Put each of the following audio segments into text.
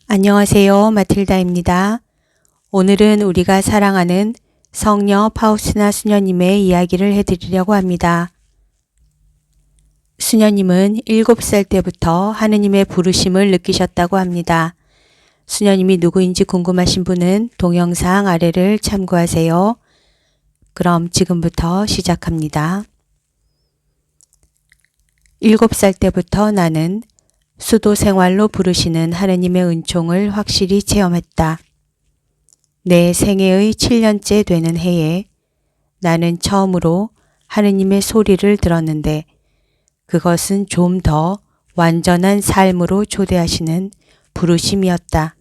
안녕하세요. 마틸다입니다. 오늘은 우리가 사랑하는 성녀 파우스나 수녀님의 이야기를 해드리려고 합니다. 수녀님은 7살 때부터 하느님의 부르심을 느끼셨다고 합니다. 수녀님이 누구인지 궁금하신 분은 동영상 아래를 참고하세요. 그럼 지금부터 시작합니다. 7살 때부터 나는 수도 생활로 부르시는 하느님의 은총을 확실히 체험했다. 내 생애의 7년째 되는 해에 나는 처음으로 하느님의 소리를 들었는데 그것은 좀 더 완전한 삶으로 초대하시는 부르심이었다.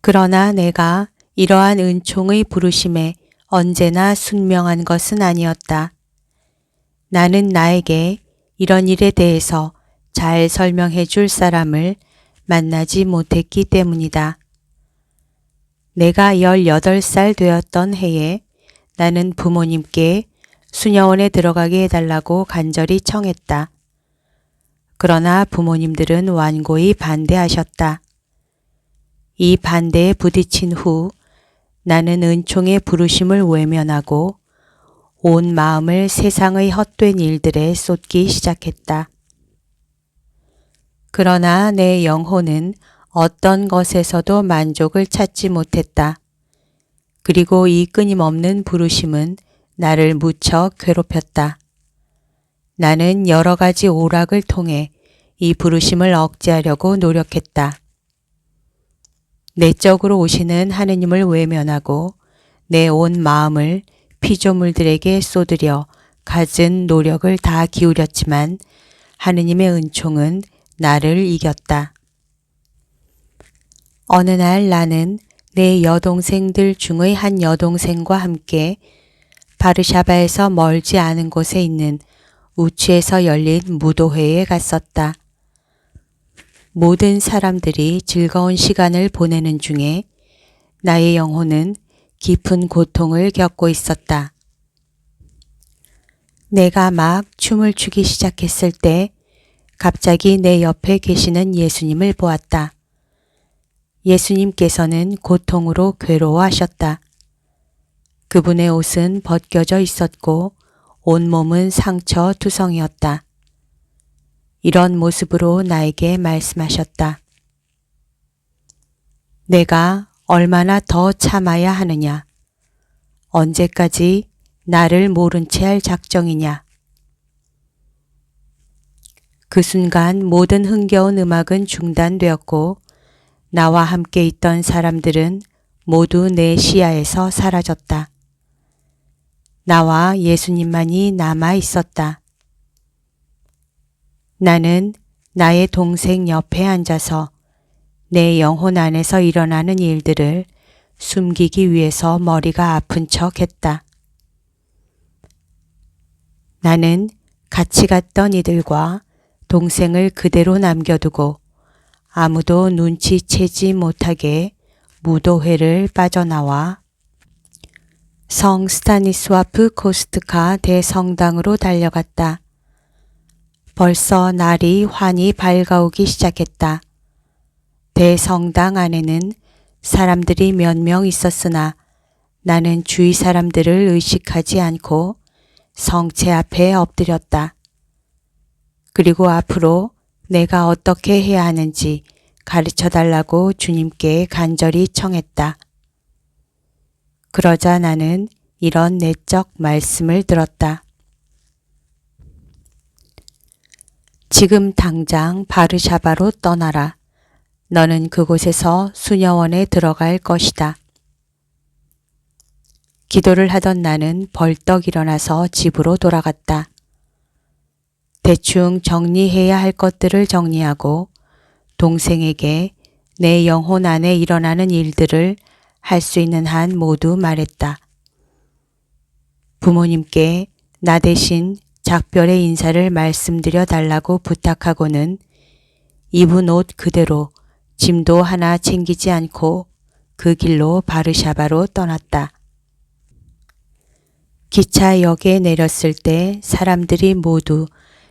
그러나 내가 이러한 은총의 부르심에 언제나 순명한 것은 아니었다. 나는 나에게 이런 일에 대해서 잘 설명해 줄 사람을 만나지 못했기 때문이다. 내가 18살 되었던 해에 나는 부모님께 수녀원에 들어가게 해달라고 간절히 청했다. 그러나 부모님들은 완고히 반대하셨다. 이 반대에 부딪힌 후 나는 은총의 부르심을 외면하고 온 마음을 세상의 헛된 일들에 쏟기 시작했다. 그러나 내 영혼은 어떤 것에서도 만족을 찾지 못했다. 그리고 이 끊임없는 부르심은 나를 무척 괴롭혔다. 나는 여러 가지 오락을 통해 이 부르심을 억제하려고 노력했다. 내적으로 오시는 하느님을 외면하고 내 온 마음을 피조물들에게 쏟으려 갖은 노력을 다 기울였지만 하느님의 은총은 나를 이겼다. 어느 날 나는 내 여동생들 중의 한 여동생과 함께 바르샤바에서 멀지 않은 곳에 있는 우치에서 열린 무도회에 갔었다. 모든 사람들이 즐거운 시간을 보내는 중에 나의 영혼은 깊은 고통을 겪고 있었다. 내가 막 춤을 추기 시작했을 때 갑자기 내 옆에 계시는 예수님을 보았다. 예수님께서는 고통으로 괴로워하셨다. 그분의 옷은 벗겨져 있었고 온몸은 상처투성이었다. 이런 모습으로 나에게 말씀하셨다. 내가 얼마나 더 참아야 하느냐? 언제까지 나를 모른 채 할 작정이냐? 그 순간 모든 흥겨운 음악은 중단되었고 나와 함께 있던 사람들은 모두 내 시야에서 사라졌다. 나와 예수님만이 남아 있었다. 나는 나의 동생 옆에 앉아서 내 영혼 안에서 일어나는 일들을 숨기기 위해서 머리가 아픈 척 했다. 나는 같이 갔던 이들과 동생을 그대로 남겨두고 아무도 눈치채지 못하게 무도회를 빠져나와 성 스타니스와프 코스트카 대성당으로 달려갔다. 벌써 날이 환히 밝아오기 시작했다. 대성당 안에는 사람들이 몇 명 있었으나 나는 주위 사람들을 의식하지 않고 성체 앞에 엎드렸다. 그리고 앞으로 내가 어떻게 해야 하는지 가르쳐 달라고 주님께 간절히 청했다. 그러자 나는 이런 내적 말씀을 들었다. 지금 당장 바르샤바로 떠나라. 너는 그곳에서 수녀원에 들어갈 것이다. 기도를 하던 나는 벌떡 일어나서 집으로 돌아갔다. 대충 정리해야 할 것들을 정리하고 동생에게 내 영혼 안에 일어나는 일들을 할 수 있는 한 모두 말했다. 부모님께 나 대신 작별의 인사를 말씀드려 달라고 부탁하고는 입은 옷 그대로 짐도 하나 챙기지 않고 그 길로 바르샤바로 떠났다. 기차역에 내렸을 때 사람들이 모두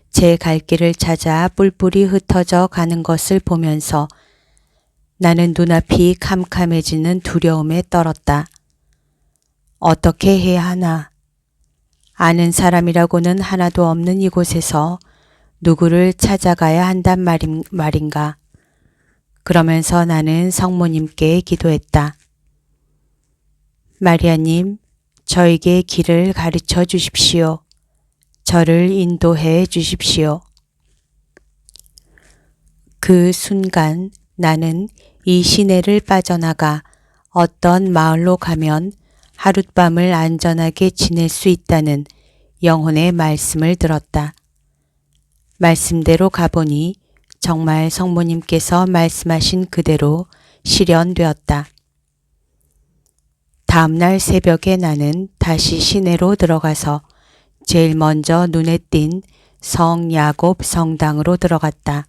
제 갈 길을 찾아 뿔뿔이 흩어져 가는 것을 보면서 나는 눈앞이 캄캄해지는 두려움에 떨었다. 어떻게 해야 하나? 아는 사람이라고는 하나도 없는 이곳에서 누구를 찾아가야 한단 말인가? 그러면서 나는 성모님께 기도했다. 마리아님, 저에게 길을 가르쳐 주십시오. 저를 인도해 주십시오. 그 순간 나는 이 시내를 빠져나가 어떤 마을로 가면 하룻밤을 안전하게 지낼 수 있다는 영혼의 말씀을 들었다. 말씀대로 가보니 정말 성모님께서 말씀하신 그대로 실현되었다. 다음날 새벽에 나는 다시 시내로 들어가서 제일 먼저 눈에 띈 성 야곱 성당으로 들어갔다.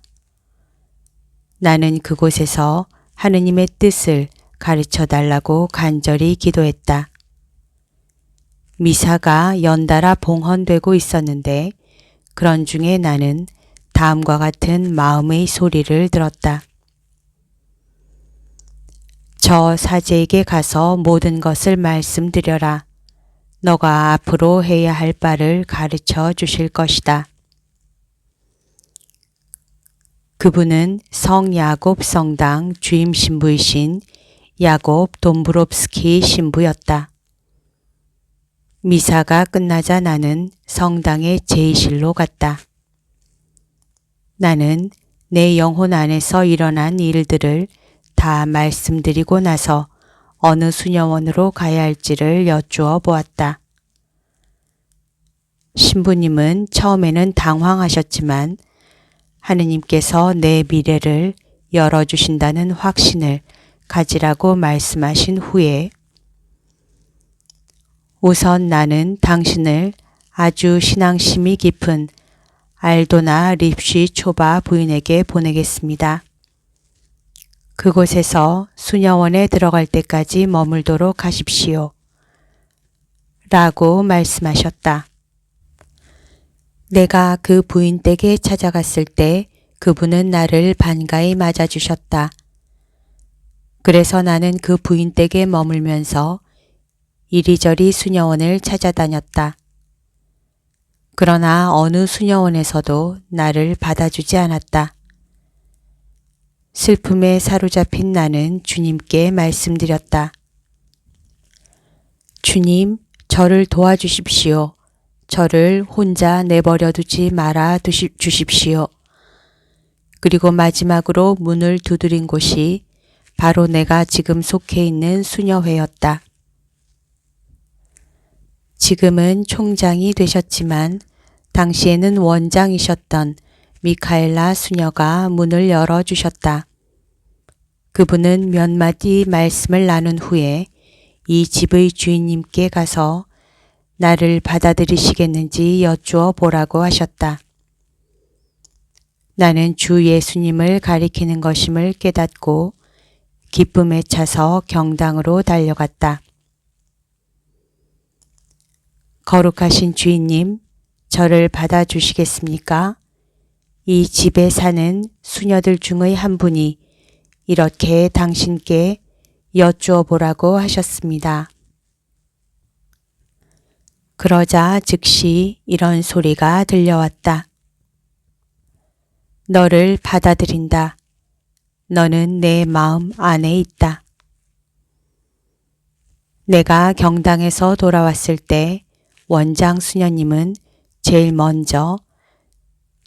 나는 그곳에서 하느님의 뜻을 가르쳐 달라고 간절히 기도했다. 미사가 연달아 봉헌되고 있었는데 그런 중에 나는 다음과 같은 마음의 소리를 들었다. 저 사제에게 가서 모든 것을 말씀드려라. 너가 앞으로 해야 할 바를 가르쳐 주실 것이다. 그분은 성 야곱 성당 주임 신부이신 야곱 돈브롭스키 신부였다. 미사가 끝나자 나는 성당의 제의실로 갔다. 나는 내 영혼 안에서 일어난 일들을 다 말씀드리고 나서 어느 수녀원으로 가야 할지를 여쭈어 보았다. 신부님은 처음에는 당황하셨지만 하느님께서 내 미래를 열어주신다는 확신을 가지라고 말씀하신 후에 우선 나는 당신을 아주 신앙심이 깊은 알도나 립시 초바 부인에게 보내겠습니다. 그곳에서 수녀원에 들어갈 때까지 머물도록 하십시오. 라고 말씀하셨다. 내가 그 부인 댁에 찾아갔을 때 그분은 나를 반가이 맞아주셨다. 그래서 나는 그 부인 댁에 머물면서 이리저리 수녀원을 찾아다녔다. 그러나 어느 수녀원에서도 나를 받아주지 않았다. 슬픔에 사로잡힌 나는 주님께 말씀드렸다. 주님, 저를 도와주십시오. 저를 혼자 내버려 두지 말아 주십시오. 그리고 마지막으로 문을 두드린 곳이 바로 내가 지금 속해 있는 수녀회였다. 지금은 총장이 되셨지만 당시에는 원장이셨던 미카엘라 수녀가 문을 열어주셨다. 그분은 몇 마디 말씀을 나눈 후에 이 집의 주인님께 가서 나를 받아들이시겠는지 여쭈어 보라고 하셨다. 나는 주 예수님을 가리키는 것임을 깨닫고 기쁨에 차서 경당으로 달려갔다. 거룩하신 주인님, 저를 받아주시겠습니까? 이 집에 사는 수녀들 중의 한 분이 이렇게 당신께 여쭈어 보라고 하셨습니다. 그러자 즉시 이런 소리가 들려왔다. 너를 받아들인다. 너는 내 마음 안에 있다. 내가 경당에서 돌아왔을 때 원장 수녀님은 제일 먼저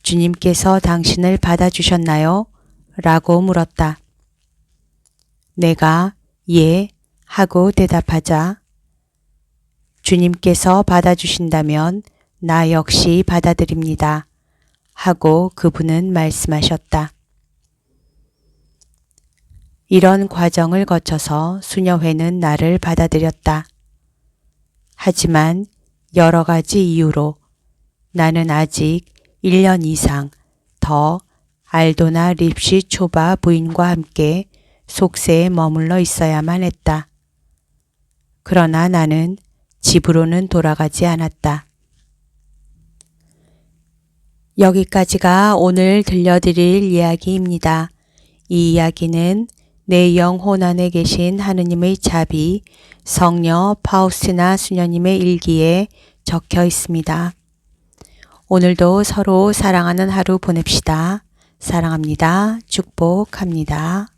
주님께서 당신을 받아주셨나요? 라고 물었다. 내가 예 하고 대답하자 주님께서 받아주신다면 나 역시 받아들입니다. 하고 그분은 말씀하셨다. 이런 과정을 거쳐서 수녀회는 나를 받아들였다. 하지만 여러 가지 이유로 나는 아직 1년 이상 더 알도나 립시 초바 부인과 함께 속세에 머물러 있어야만 했다. 그러나 나는 집으로는 돌아가지 않았다. 여기까지가 오늘 들려드릴 이야기입니다. 이 이야기는 내 영혼 안에 계신 하느님의 자비, 성녀 파우스티나 수녀님의 일기에 적혀 있습니다. 오늘도 서로 사랑하는 하루 보냅시다. 사랑합니다. 축복합니다.